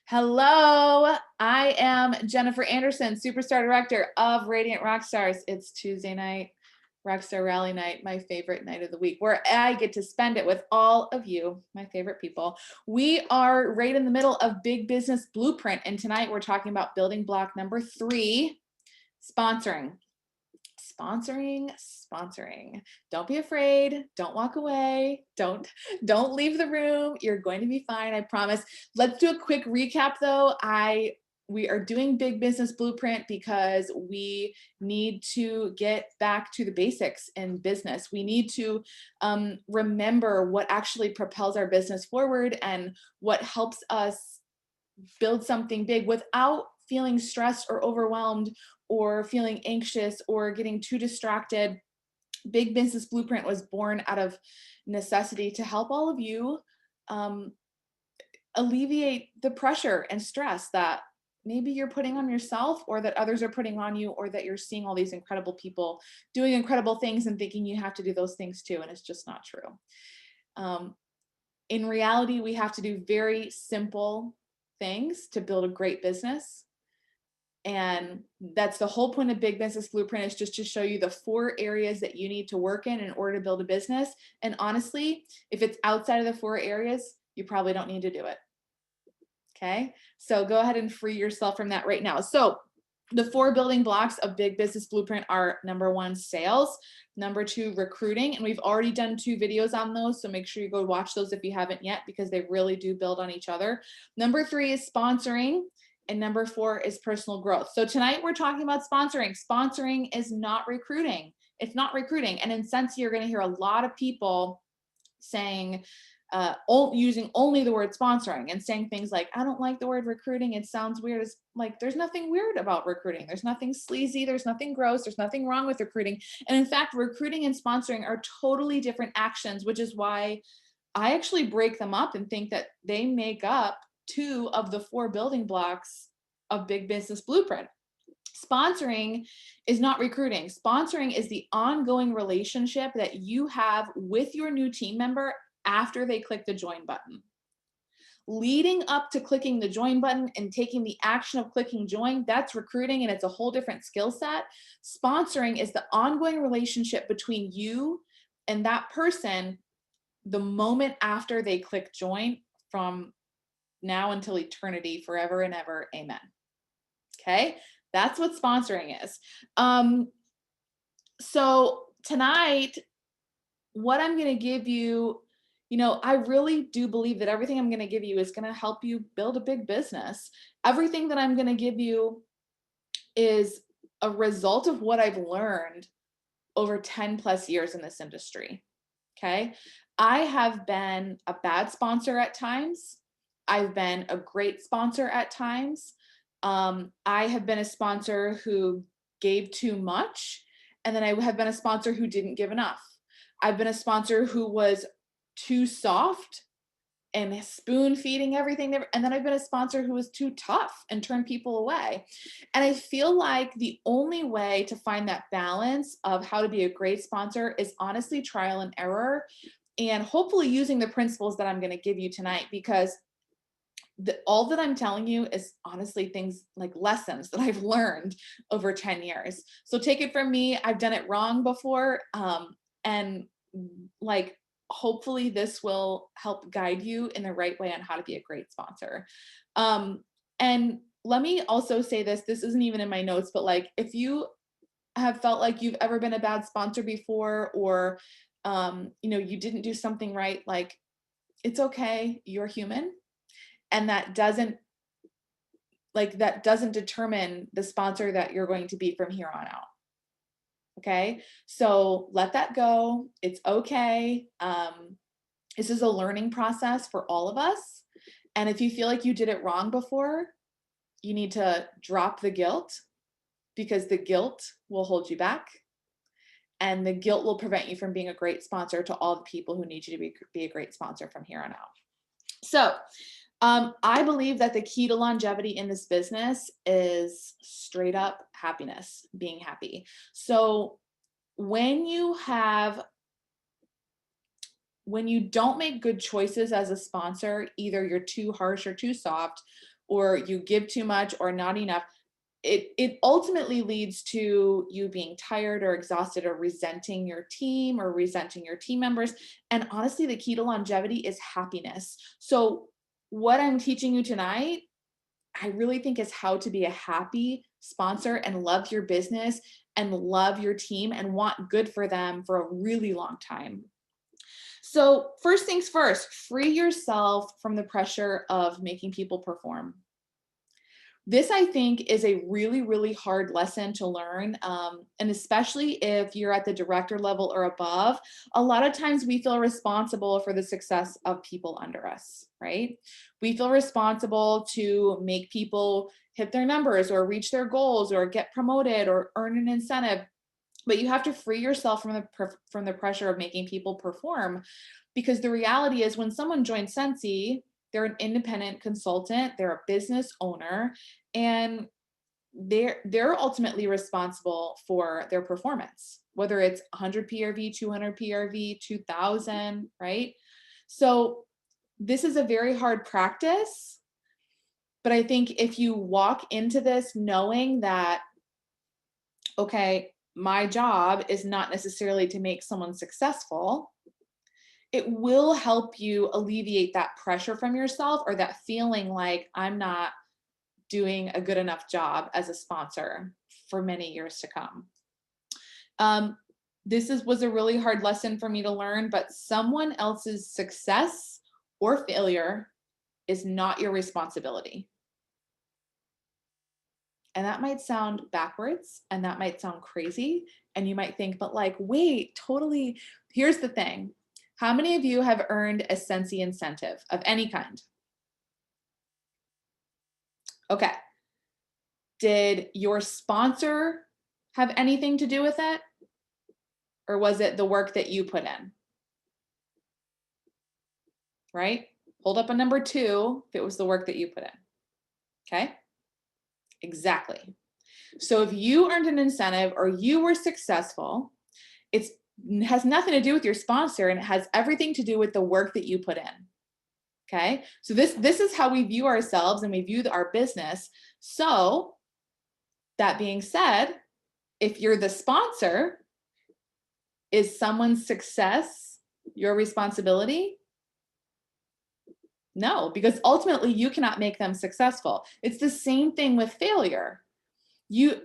Hello, I am Jennifer Anderson, Superstar Director of Radiant Rockstars. It's Tuesday night, Rockstar Rally Night, my favorite night of the week, where I get to spend it with all of you, my favorite people. We are right in the middle of Big Business Blueprint, and tonight we're talking about building block number 3, sponsoring. Sponsoring. Don't be afraid. Don't walk away. Don't leave the room. You're going to be fine, I promise. Let's do a quick recap though. We are doing Big Business Blueprint because we need to get back to the basics in business. We need to remember what actually propels our business forward and what helps us build something big without feeling stressed or overwhelmed or feeling anxious or getting too distracted. Big Business Blueprint was born out of necessity to help all of you alleviate the pressure and stress that maybe you're putting on yourself or that others are putting on you, or that you're seeing all these incredible people doing incredible things and thinking you have to do those things too, and it's just not true. In reality, we have to do very simple things to build a great business. And that's the whole point of Big Business Blueprint, is just to show you the 4 areas that you need to work in order to build a business. And honestly, if it's outside of the 4 areas, you probably don't need to do it. Okay, so go ahead and free yourself from that right now. So the 4 building blocks of Big Business Blueprint are: number 1, sales; number 2, recruiting. And we've already done 2 videos on those, so make sure you go watch those if you haven't yet, because they really do build on each other. Number 3 is sponsoring. And number 4 is personal growth. So tonight we're talking about sponsoring. Sponsoring is not recruiting. It's not recruiting. And in Scentsy, you're going to hear a lot of people saying, using only the word sponsoring and saying things like, I don't like the word recruiting. It sounds weird. It's like, there's nothing weird about recruiting. There's nothing sleazy. There's nothing gross. There's nothing wrong with recruiting. And in fact, recruiting and sponsoring are totally different actions, which is why I actually break them up and think that they make up 2 of the 4 building blocks of Big Business Blueprint. Sponsoring is not recruiting. Sponsoring is the ongoing relationship that you have with your new team member after they click the join button. Leading up to clicking the join button and taking the action of clicking join, that's recruiting, and it's a whole different skill set. Sponsoring is the ongoing relationship between you and that person the moment after they click join, from now until eternity, forever and ever. Amen. Okay, that's what sponsoring is. So tonight, what I'm going to give you, I really do believe that everything I'm going to give you is going to help you build a big business. Everything that I'm going to give you is a result of what I've learned over 10 plus years in this industry. Okay, I have been a bad sponsor at times. I've been a great sponsor at times. I have been a sponsor who gave too much, and then I have been a sponsor who didn't give enough. I've been a sponsor who was too soft and spoon feeding everything, and then I've been a sponsor who was too tough and turned people away. And I feel like the only way to find that balance of how to be a great sponsor is honestly trial and error, and hopefully using the principles that I'm going to give you tonight, because all that I'm telling you is honestly things like lessons that I've learned over 10 years. So take it from me, I've done it wrong before. And like, hopefully this will help guide you in the right way on how to be a great sponsor. And let me also say this isn't even in my notes, but like, if you have felt like you've ever been a bad sponsor before, or, you didn't do something right, like, it's okay, you're human. And that doesn't determine the sponsor that you're going to be from here on out. Okay, so let that go. It's okay. This is a learning process for all of us. And if you feel like you did it wrong before, you need to drop the guilt, because the guilt will hold you back. And the guilt will prevent you from being a great sponsor to all the people who need you to be a great sponsor from here on out. So I believe that the key to longevity in this business is straight up happiness, being happy. So when you don't make good choices as a sponsor, either you're too harsh or too soft, or you give too much or not enough, it ultimately leads to you being tired or exhausted or resenting your team or resenting your team members. And honestly, the key to longevity is happiness. So what I'm teaching you tonight, I really think, is how to be a happy sponsor and love your business and love your team and want good for them for a really long time. So first things first, free yourself from the pressure of making people perform. This, I think, is a really, really hard lesson to learn. And especially if you're at the director level or above, a lot of times we feel responsible for the success of people under us, right? We feel responsible to make people hit their numbers or reach their goals or get promoted or earn an incentive. But you have to free yourself from the pressure of making people perform, because the reality is when someone joins Scentsy, they're an independent consultant, they're a business owner, and they're ultimately responsible for their performance, whether it's 100 PRV, 200 PRV, 2000, right? So this is a very hard practice, but I think if you walk into this knowing that, okay, my job is not necessarily to make someone successful, it will help you alleviate that pressure from yourself or that feeling like I'm not doing a good enough job as a sponsor for many years to come. Was a really hard lesson for me to learn, but someone else's success or failure is not your responsibility. And that might sound backwards and that might sound crazy. And you might think, but like, wait, totally. Here's the thing. How many of you have earned a Scentsy incentive of any kind? Okay. Did your sponsor have anything to do with it? Or was it the work that you put in? Right? Hold up a number 2 if it was the work that you put in. Okay? Exactly. So if you earned an incentive or you were successful, it has nothing to do with your sponsor and it has everything to do with the work that you put in. Okay? So this is how we view ourselves and we view our business. So that being said, if you're the sponsor, is someone's success your responsibility? No, because ultimately you cannot make them successful. It's the same thing with failure. You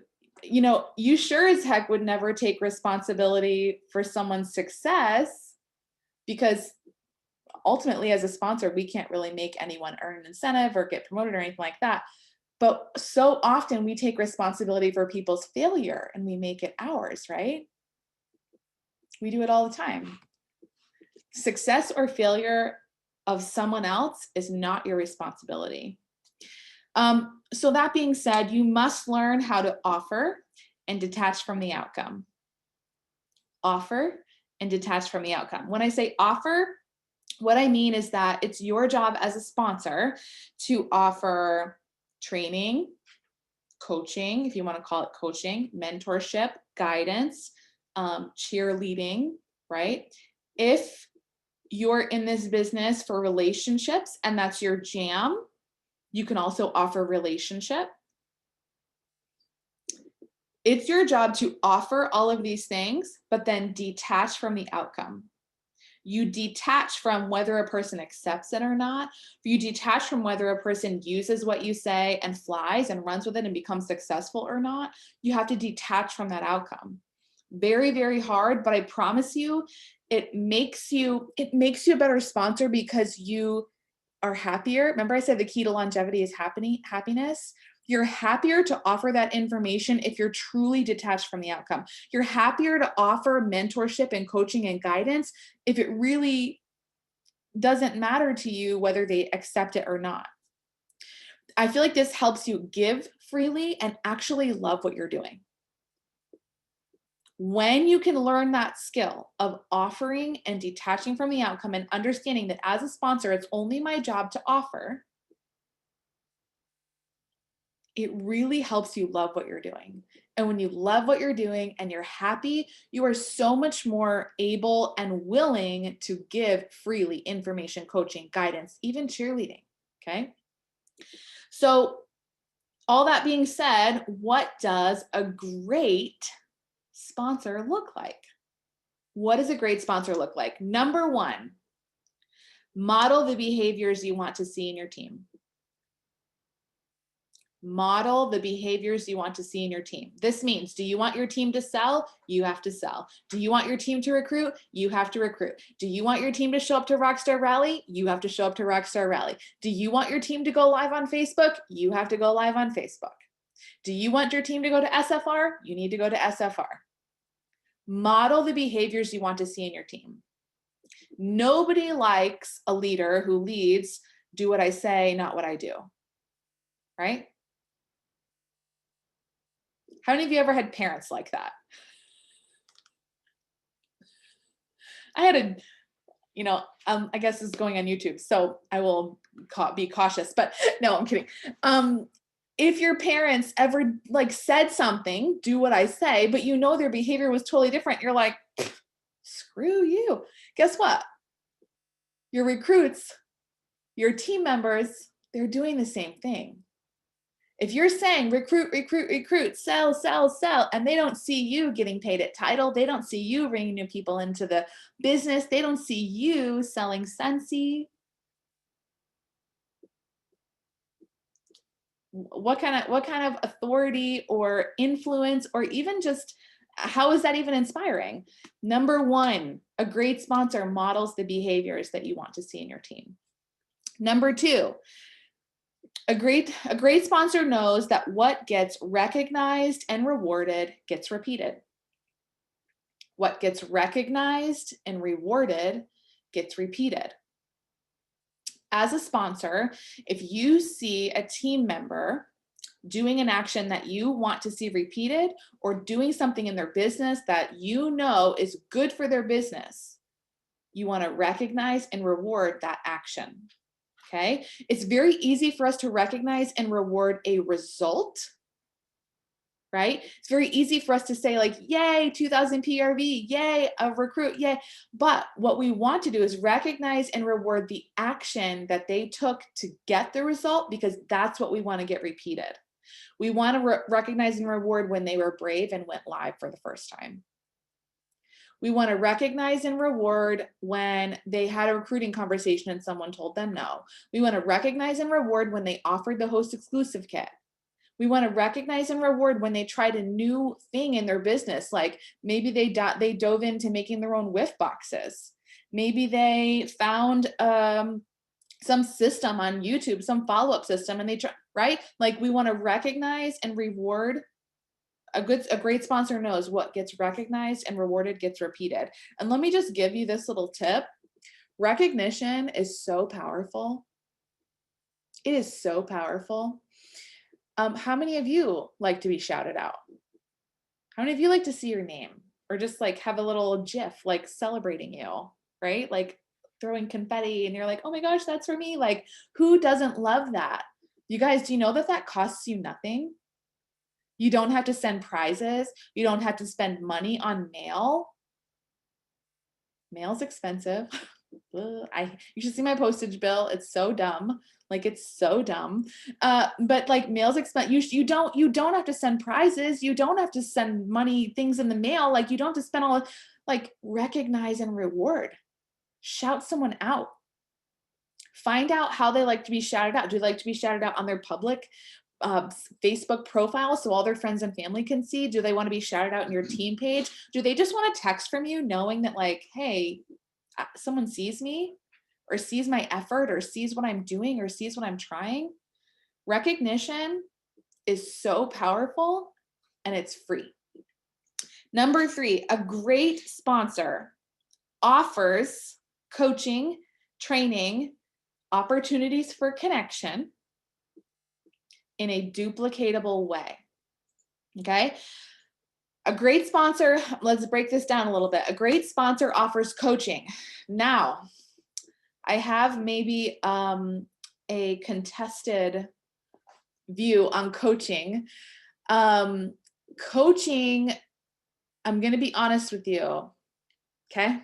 sure as heck would never take responsibility for someone's success, because ultimately as a sponsor, we can't really make anyone earn an incentive or get promoted or anything like that. But so often we take responsibility for people's failure and we make it ours, right? We do it all the time. Success or failure of someone else is not your responsibility. So that being said, you must learn how to offer and detach from the outcome. Offer and detach from the outcome. When I say offer, what I mean is that it's your job as a sponsor to offer training, coaching, if you want to call it coaching, mentorship, guidance, cheerleading, right? If you're in this business for relationships and that's your jam, you can also offer relationship. It's your job to offer all of these things, but then detach from the outcome. You detach from whether a person accepts it or not. You detach from whether a person uses what you say and flies and runs with it and becomes successful or not. You have to detach from that outcome. Very, very hard, but I promise you, it makes you a better sponsor because you are happier. Remember I said the key to longevity is happiness. You're happier to offer that information if you're truly detached from the outcome. You're happier to offer mentorship and coaching and guidance if it really doesn't matter to you whether they accept it or not. I feel like this helps you give freely and actually love what you're doing. When you can learn that skill of offering and detaching from the outcome and understanding that as a sponsor, it's only my job to offer, it really helps you love what you're doing. And when you love what you're doing and you're happy, you are so much more able and willing to give freely information, coaching, guidance, even cheerleading. Okay. So all that being said, what does a great sponsor look like? What does a great sponsor look like? Number one, model the behaviors you want to see in your team. Model the behaviors you want to see in your team. This means, do you want your team to sell? You have to sell. Do you want your team to recruit? You have to recruit. Do you want your team to show up to Rockstar Rally? You have to show up to Rockstar Rally. Do you want your team to go live on Facebook? You have to go live on Facebook. Do you want your team to go to SFR? You need to go to SFR. Model the behaviors you want to see in your team. Nobody likes a leader who leads, do what I say, not what I do, right? How many of you ever had parents like that? I had a, I guess this is going on YouTube, so I will be cautious, but no, I'm kidding. If your parents ever like said something, do what I say, but you know their behavior was totally different, you're like, screw you. Guess what? Your recruits, your team members, they're doing the same thing. If you're saying recruit, recruit, recruit, sell, sell, sell, and they don't see you getting paid at title, they don't see you bringing new people into the business, they don't see you selling Scentsy, what kind of authority or influence, or even just how is that even inspiring? Number one, a great sponsor models the behaviors that you want to see in your team. Number two, a great sponsor knows that what gets recognized and rewarded gets repeated. What gets recognized and rewarded gets repeated. As a sponsor, if you see a team member doing an action that you want to see repeated, or doing something in their business that you know is good for their business, you want to recognize and reward that action. Okay? It's very easy for us to recognize and reward a result, right? It's very easy for us to say like, yay, 2000 PRV, yay, a recruit, yay. But what we want to do is recognize and reward the action that they took to get the result, because that's what we want to get repeated. We want to recognize and reward when they were brave and went live for the first time. We want to recognize and reward when they had a recruiting conversation and someone told them no. We want to recognize and reward when they offered the host exclusive kit. We want to recognize and reward when they tried a new thing in their business, like maybe they dove into making their own whiff boxes. Maybe they found some system on YouTube, some follow-up system, and they try, right? Like we want to recognize and reward. A great sponsor knows what gets recognized and rewarded gets repeated. And let me just give you this little tip. Recognition is so powerful. It is so powerful. How many of you like to be shouted out? How many of you like to see your name, or just like have a little GIF like celebrating you, right? Like throwing confetti and you're like, oh my gosh, that's for me. Like, who doesn't love that? You guys, do you know that that costs you nothing? You don't have to send prizes. You don't have to spend money on mail. Mail's expensive. You should see my postage bill. It's so dumb. Like, it's so dumb. But like mail's expensive. You don't have to send prizes. You don't have to send money, things in the mail. Like, you don't have to spend all, like, recognize and reward. Shout someone out. Find out how they like to be shouted out. Do they like to be shouted out on their public Facebook profile so all their friends and family can see? Do they want to be shouted out in your team page? Do they just want a text from you knowing that, like, hey, someone sees me, or sees my effort, or sees what I'm doing, or sees what I'm trying? Recognition is so powerful, and it's free. Number 3, a great sponsor offers coaching, training, opportunities for connection in a duplicatable way. Okay? A great sponsor, let's break this down a little bit. A great sponsor offers coaching. Now, I have maybe a contested view on coaching. Coaching, I'm going to be honest with you. Okay?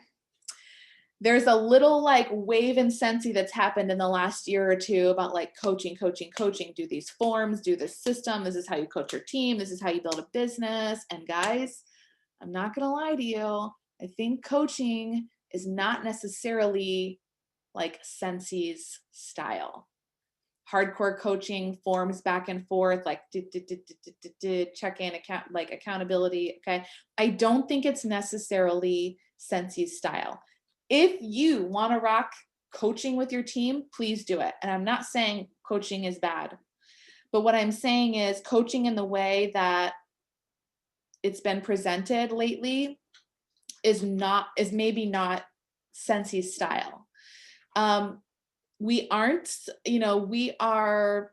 There's a little like wave in Scentsy that's happened in the last year or two about like coaching, coaching, coaching, do these forms, do this system. This is how you coach your team. This is how you build a business. And guys, I'm not going to lie to you. I think coaching is not necessarily like Scentsy's style. Hardcore coaching, forms back and forth, like check in, account, like accountability. Okay. I don't think it's necessarily Scentsy's style. If you want to rock coaching with your team, please do it. And I'm not saying coaching is bad, but what I'm saying is coaching in the way that it's been presented lately is maybe not Scentsy's style. We aren't, we are,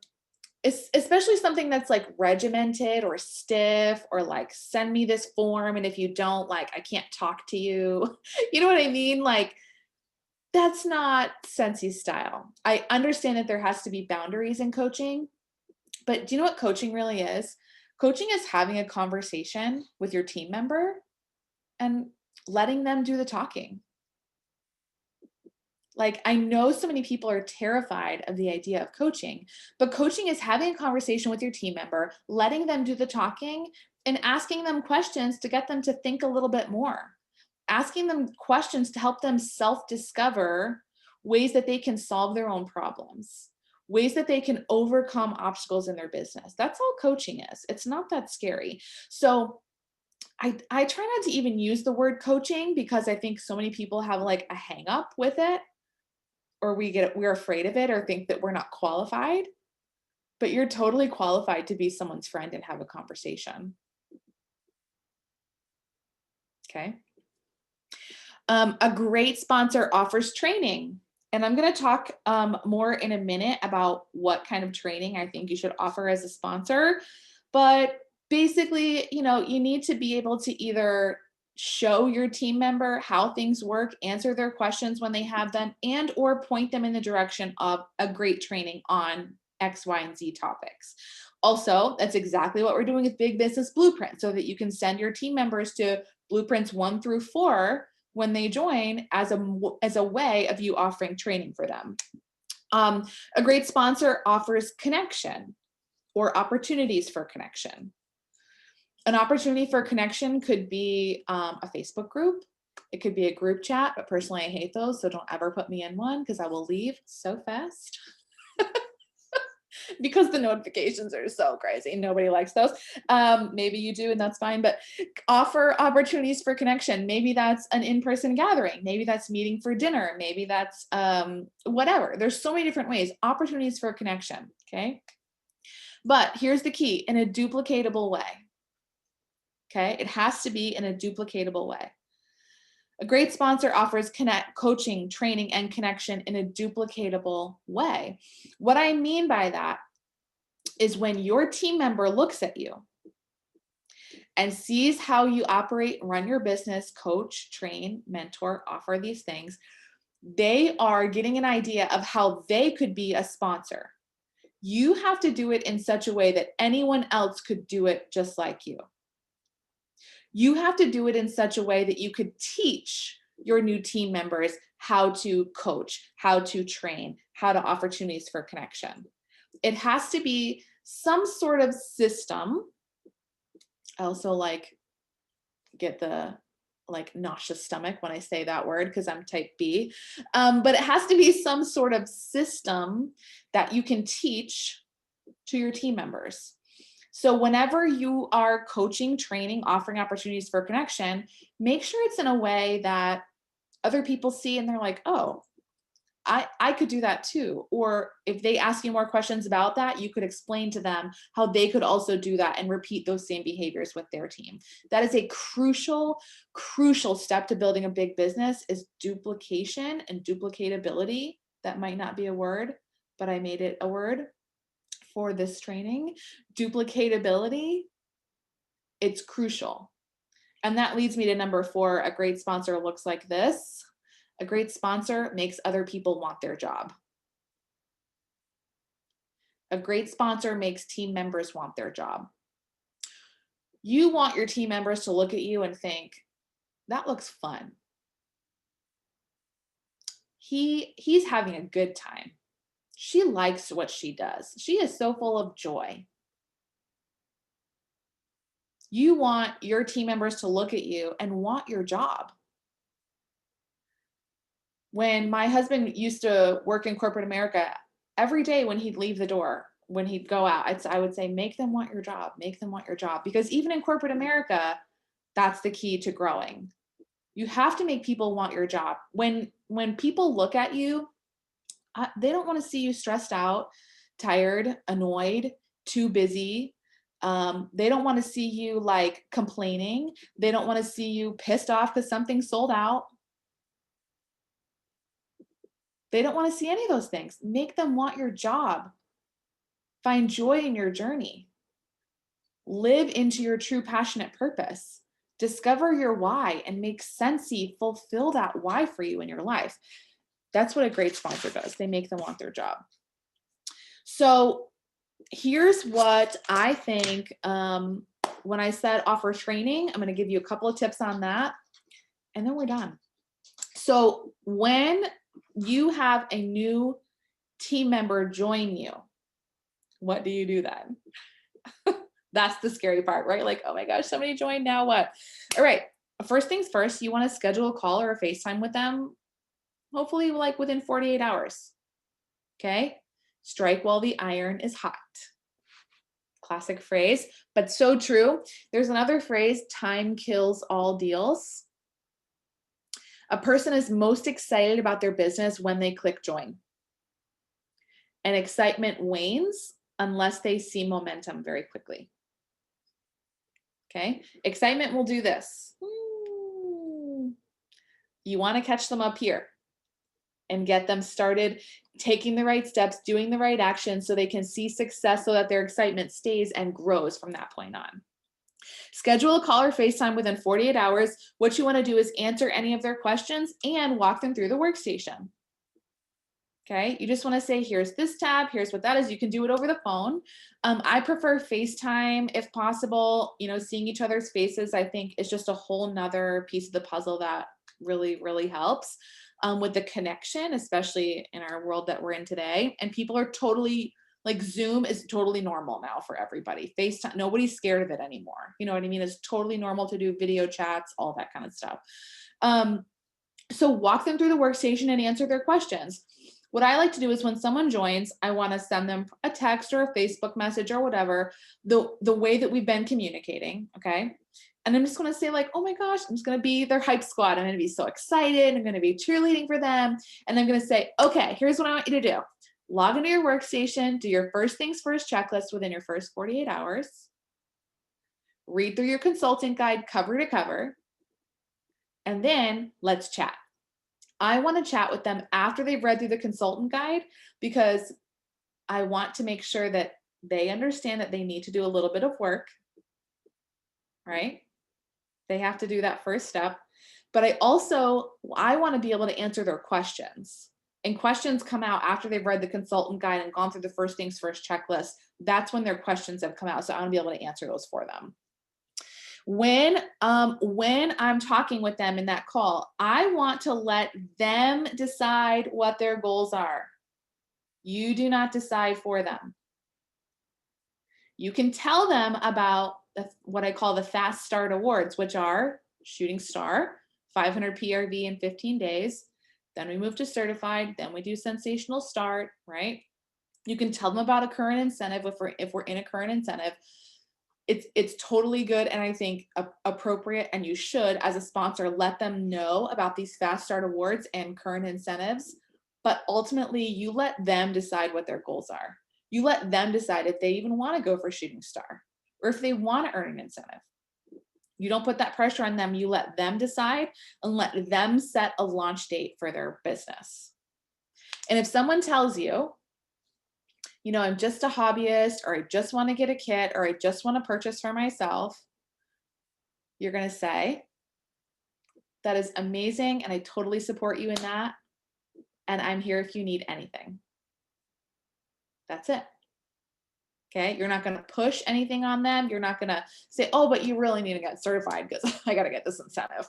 especially something that's like regimented or stiff or like send me this form and if you don't, like, I can't talk to you. You know what I mean? Like, that's not Scentsy's style. I understand that there has to be boundaries in coaching, but do you know what coaching really is? Coaching is having a conversation with your team member and letting them do the talking. Like, I know so many people are terrified of the idea of coaching, but coaching is having a conversation with your team member, letting them do the talking, and asking them questions to get them to think a little bit more. Asking them questions to help them self-discover ways that they can solve their own problems, ways that they can overcome obstacles in their business. That's all coaching is. It's not that scary. So I try not to even use the word coaching because I think so many people have like a hang up with it, or we're afraid of it or think that we're not qualified, but you're totally qualified to be someone's friend and have a conversation. Okay. A great sponsor offers training. And I'm going to talk more in a minute about what kind of training I think you should offer as a sponsor. But basically, you need to be able to either show your team member how things work, answer their questions when they have them, and or point them in the direction of a great training on X, Y, and Z topics. Also, that's exactly what we're doing with Big Business Blueprint, so that you can send your team members to blueprints 1 through 4 when they join as a way of you offering training for them. A great sponsor offers connection or opportunities for connection. An opportunity for connection could be a Facebook group. It could be a group chat, but personally I hate those, so don't ever put me in one because I will leave so fast. Because the notifications are so crazy. Nobody likes those. Maybe you do, and that's fine, but offer opportunities for connection. Maybe that's an in-person gathering. Maybe that's meeting for dinner. Maybe that's whatever. There's so many different ways. Opportunities for connection, okay? But here's the key, in a duplicatable way, okay? It has to be in a duplicatable way. A great sponsor offers coaching, training, and connection in a duplicatable way. What I mean by that is when your team member looks at you and sees how you operate, run your business, coach, train, mentor, offer these things, they are getting an idea of how they could be a sponsor. You have to do it in such a way that anyone else could do it just like you. You have to do it in such a way that you could teach your new team members how to coach, how to train, how to opportunities for connection. It has to be some sort of system. I also like get the like nauseous stomach when I say that word because I'm type B. But it has to be some sort of system that you can teach to your team members. So whenever you are coaching, training, offering opportunities for connection, make sure it's in a way that other people see and they're like, oh, I could do that too. Or if they ask you more questions about that, you could explain to them how they could also do that and repeat those same behaviors with their team. That is a crucial, crucial step to building a big business, is duplication and duplicatability. That might not be a word, but I made it a word for this training. Duplicatability, it's crucial. And that leads me to number 4. A great sponsor looks like this. A great sponsor makes other people want their job. A great sponsor makes team members want their job. You want your team members to look at you and think, that looks fun. he's having a good time. She likes what she does. She is so full of joy. You want your team members to look at you and want your job. When my husband used to work in corporate America, every day when he'd leave the door, when he'd go out, I would say, make them want your job, make them want your job. Because even in corporate America, that's the key to growing. You have to make people want your job. When people look at you, they don't want to see you stressed out, tired, annoyed, too busy. They don't want to see you like complaining. They don't want to see you pissed off because something sold out. They don't want to see any of those things. Make them want your job. Find joy in your journey. Live into your true passionate purpose. Discover your why and make Scentsy fulfill that why for you in your life. That's what a great sponsor does. They make them want their job. So here's what I think when I said offer training, I'm going to give you a couple of tips on that, and then we're done. So when you have a new team member join you, what do you do then? That's the scary part, right? Like, oh my gosh, somebody joined, now what? All right, first things first, you want to schedule a call or a FaceTime with them, hopefully like within 48 hours. Okay? Strike while the iron is hot. Classic phrase, but so true. There's another phrase, time kills all deals. A person is most excited about their business when they click join. And excitement wanes unless they see momentum very quickly. Okay? Excitement will do this. You want to catch them up here and get them started taking the right steps, doing the right actions so they can see success so that their excitement stays and grows from that point on. Schedule a call or FaceTime within 48 hours. What you want to do is answer any of their questions and walk them through the workstation. Okay, you just want to say, here's this tab, here's what that is. You can do it over the phone. I prefer FaceTime if possible. You know, seeing each other's faces, I think, is just a whole nother piece of the puzzle that really, really helps with the connection, especially in our world that we're in today. And people are totally, like, Zoom is totally normal now for everybody. FaceTime, nobody's scared of it anymore. You know what I mean? It's totally normal to do video chats, all that kind of stuff. So walk them through the workstation and answer their questions. What I like to do is when someone joins, I want to send them a text or a Facebook message or whatever, the way that we've been communicating, okay? And I'm just going to say, like, oh my gosh, I'm just going to be their hype squad. I'm going to be so excited. I'm going to be cheerleading for them. And I'm going to say, okay, here's what I want you to do. Log into your workstation, do your first things first checklist within your first 48 hours. Read through your consultant guide cover to cover. And then let's chat. I want to chat with them after they've read through the consultant guide because I want to make sure that they understand that they need to do a little bit of work, right? They have to do that first step. But I want to be able to answer their questions. And questions come out after they've read the consultant guide and gone through the first things first checklist. That's when their questions have come out. So I want to be able to answer those for them. When I'm talking with them in that call, I want to let them decide what their goals are. You do not decide for them. You can tell them about what I call the Fast Start Awards, which are Shooting Star, 500 PRV in 15 days. Then we move to Certified. Then we do Sensational Start, right? You can tell them about a current incentive if we're in a current incentive. It's totally good, and I think appropriate, and you should, as a sponsor, let them know about these Fast Start Awards and current incentives. But ultimately, you let them decide what their goals are. You let them decide if they even want to go for Shooting Star or if they want to earn an incentive. You don't put that pressure on them. You let them decide and let them set a launch date for their business. And if someone tells you, you know, I'm just a hobbyist, or I just want to get a kit, or I just want to purchase for myself, you're going to say, that is amazing, and I totally support you in that, and I'm here if you need anything. That's it. Okay? You're not going to push anything on them. You're not going to say, oh, but you really need to get certified because I got to get this incentive.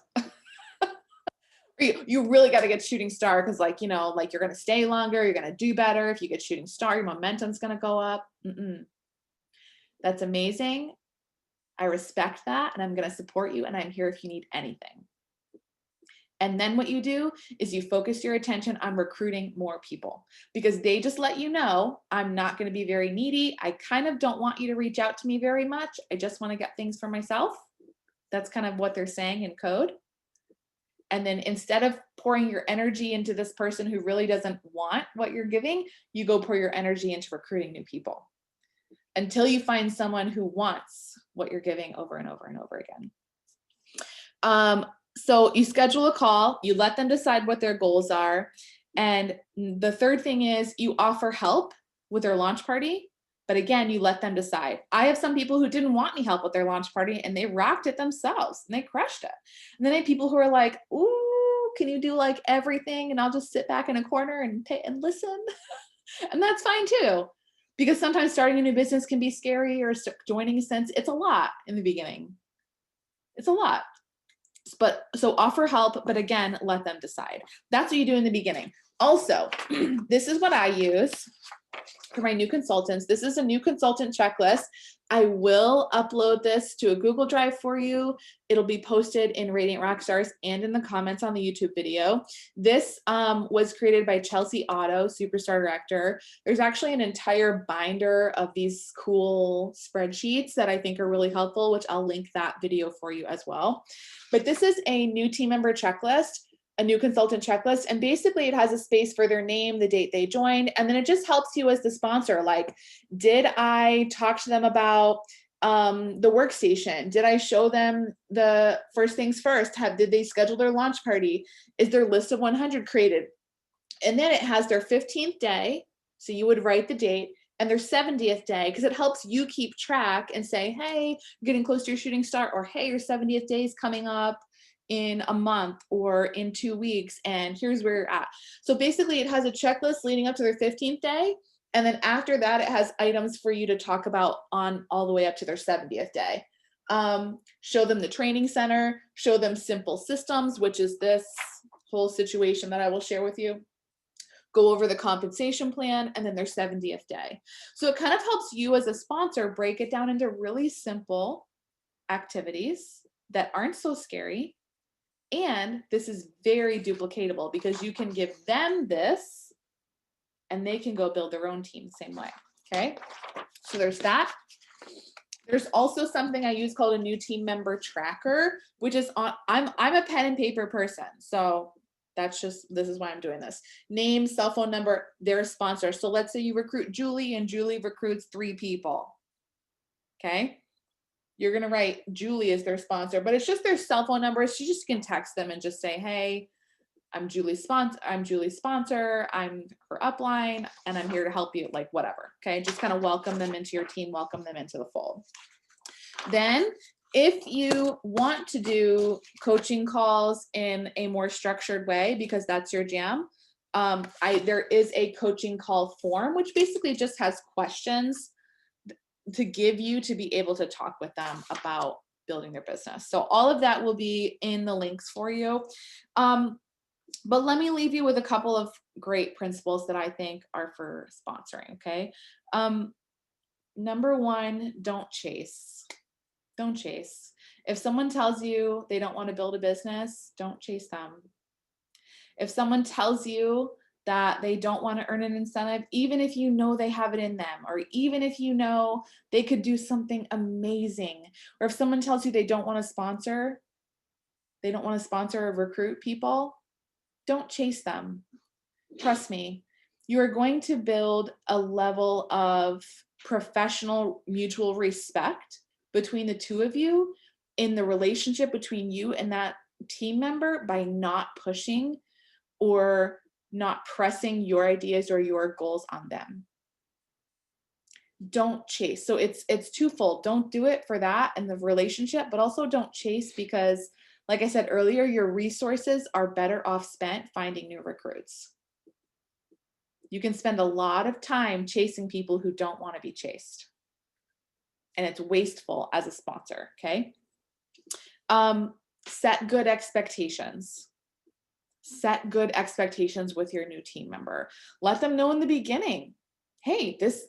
Or you really got to get shooting star because, like, you know, like you're going to stay longer, you're going to do better. If you get shooting star, your momentum's going to go up. That's amazing. I respect that, and I'm going to support you, and I'm here if you need anything. And then what you do is you focus your attention on recruiting more people, because they just let you know, I'm not going to be very needy. I kind of don't want you to reach out to me very much. I just want to get things for myself. That's kind of what they're saying in code. And then instead of pouring your energy into this person who really doesn't want what you're giving, you go pour your energy into recruiting new people until you find someone who wants what you're giving over and over and over again. So you schedule a call, you let them decide what their goals are. And the third thing is you offer help with their launch party. But again, you let them decide. I have some people who didn't want any help with their launch party and they rocked it themselves and they crushed it. And then I have people who are like, ooh, can you do like everything? And I'll just sit back in a corner and pay and listen. And that's fine too. Because sometimes starting a new business can be scary, or joining a Scentsy. It's a lot in the beginning. It's a lot. But so offer help, but again, let them decide. That's what you do in the beginning. Also, this is what I use for my new consultants. This is a new consultant checklist. I will upload this to a Google Drive for you. It'll be posted in Radiant Rockstars and in the comments on the YouTube video. This was created by Chelsea Otto, Superstar Director. There's actually an entire binder of these cool spreadsheets that I think are really helpful, which I'll link that video for you as well. But this is a new team member checklist, a new consultant checklist. And basically it has a space for their name, the date they joined. And then it just helps you as the sponsor. Like, did I talk to them about the workstation? Did I show them the first things first? Did they schedule their launch party? Is their list of 100 created? And then it has their 15th day. So you would write the date, and their 70th day, because it helps you keep track and say, hey, you're getting close to your shooting star, or hey, your 70th day is coming up in a month or in 2 weeks, and here's where you're at. So basically it has a checklist leading up to their 15th day. And then after that, it has items for you to talk about on all the way up to their 70th day. Show them the training center, show them simple systems, which is this whole situation that I will share with you. Go over the compensation plan, and then their 70th day. So it kind of helps you as a sponsor break it down into really simple activities that aren't so scary. And this is very duplicatable because you can give them this and they can go build their own team the same way. Okay, so there's that. There's also something I use called a new team member tracker, which is on, I'm a pen and paper person. So that's just, this is why I'm doing this. Name, cell phone number, their sponsor. So let's say you recruit Julie and Julie recruits 3 people. Okay. You're going to write Julie as their sponsor, but it's just their cell phone number. So you just can text them and just say, hey, I'm Julie's sponsor. I'm her upline, and I'm here to help you, like whatever. Okay. Just kind of welcome them into your team, welcome them into the fold. Then if you want to do coaching calls in a more structured way, because that's your jam, there is a coaching call form, which basically just has questions to give you to be able to talk with them about building their business. So all of that will be in the links for you. But let me leave you with a couple of great principles that I think are for sponsoring. Okay. Number 1, don't chase. Don't chase. If someone tells you they don't want to build a business, don't chase them. If someone tells you that they don't want to earn an incentive, even if you know they have it in them, or even if you know they could do something amazing, or if someone tells you they don't want to sponsor or recruit people, don't chase them. Trust me, you are going to build a level of professional mutual respect between the two of you in the relationship between you and that team member by not pushing or not pressing your ideas or your goals on them. Don't chase. So it's twofold. Don't do it for that and the relationship, but also don't chase because, like I said earlier, your resources are better off spent finding new recruits. You can spend a lot of time chasing people who don't want to be chased. And it's wasteful as a sponsor, okay? Set good expectations. Set good expectations with your new team member. Let them know in the beginning, hey, this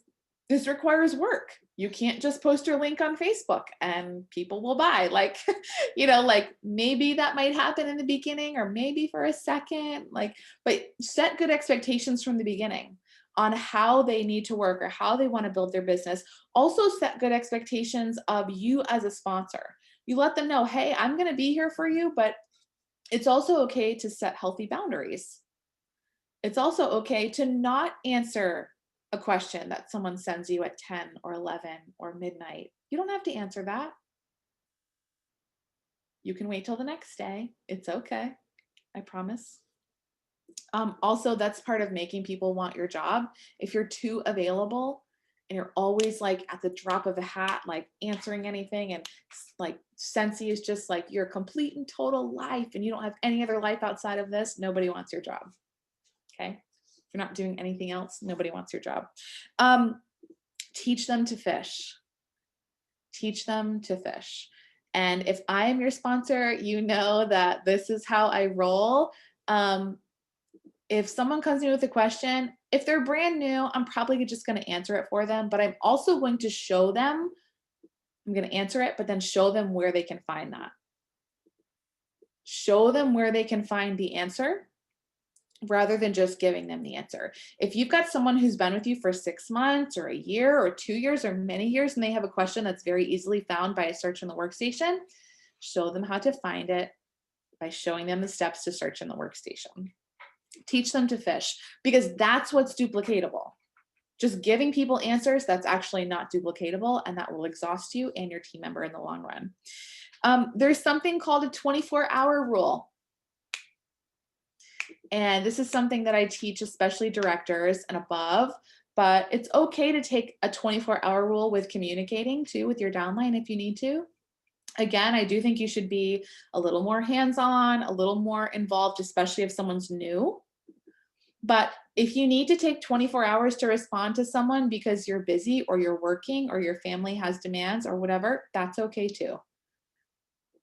requires work. You can't just post your link on Facebook and people will buy. Like, like maybe that might happen in the beginning or maybe for a second, like, but set good expectations from the beginning on how they need to work or how they want to build their business. Also set good expectations of you as a sponsor. You let them know, hey, I'm going to be here for you, but it's also okay to set healthy boundaries. It's also okay to not answer a question that someone sends you at 10 or 11 or midnight. You don't have to answer that. You can wait till the next day. It's okay. I promise. Also, that's part of making people want your job. If you're too available and you're always like at the drop of a hat, like answering anything, and like Scentsy is just like your complete and total life, and you don't have any other life outside of this, nobody wants your job. Okay. If you're not doing anything else, nobody wants your job. Teach them to fish. Teach them to fish. And if I am your sponsor, you know that this is how I roll. If someone comes to me with a question, if they're brand new, I'm probably just going to answer it for them, but I'm also going to show them, I'm going to answer it, but then show them where they can find that. Show them where they can find the answer rather than just giving them the answer. If you've got someone who's been with you for 6 months or a year or 2 years or many years, and they have a question that's very easily found by a search in the workstation, show them how to find it by showing them the steps to search in the workstation. Teach them to fish, because that's what's duplicatable. Just giving people answers, that's actually not duplicatable, and that will exhaust you and your team member in the long run. There's something called a 24-hour rule. And this is something that I teach, especially directors and above, but it's okay to take a 24-hour rule with communicating too with your downline if you need to. Again, I do think you should be a little more hands-on, a little more involved, especially if someone's new. But if you need to take 24 hours to respond to someone because you're busy or you're working or your family has demands or whatever, that's okay too.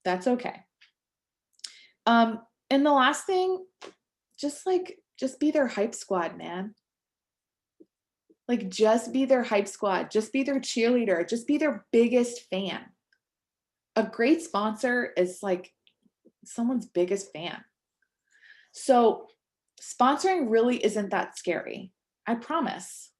That's okay. And the last thing, just be their hype squad, man. Like, just be their hype squad, just be their cheerleader, just be their biggest fan. A great sponsor is like someone's biggest fan. So sponsoring really isn't that scary. I promise.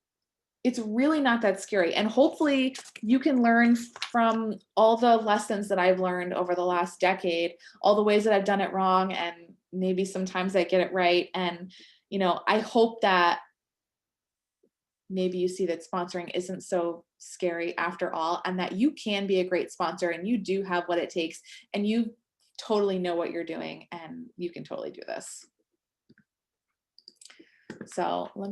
It's really not that scary. And hopefully you can learn from all the lessons that I've learned over the last decade, all the ways that I've done it wrong, and maybe sometimes I get it right. And, I hope that maybe you see that sponsoring isn't so scary after all, and that you can be a great sponsor and you do have what it takes and you totally know what you're doing and you can totally do this. So let me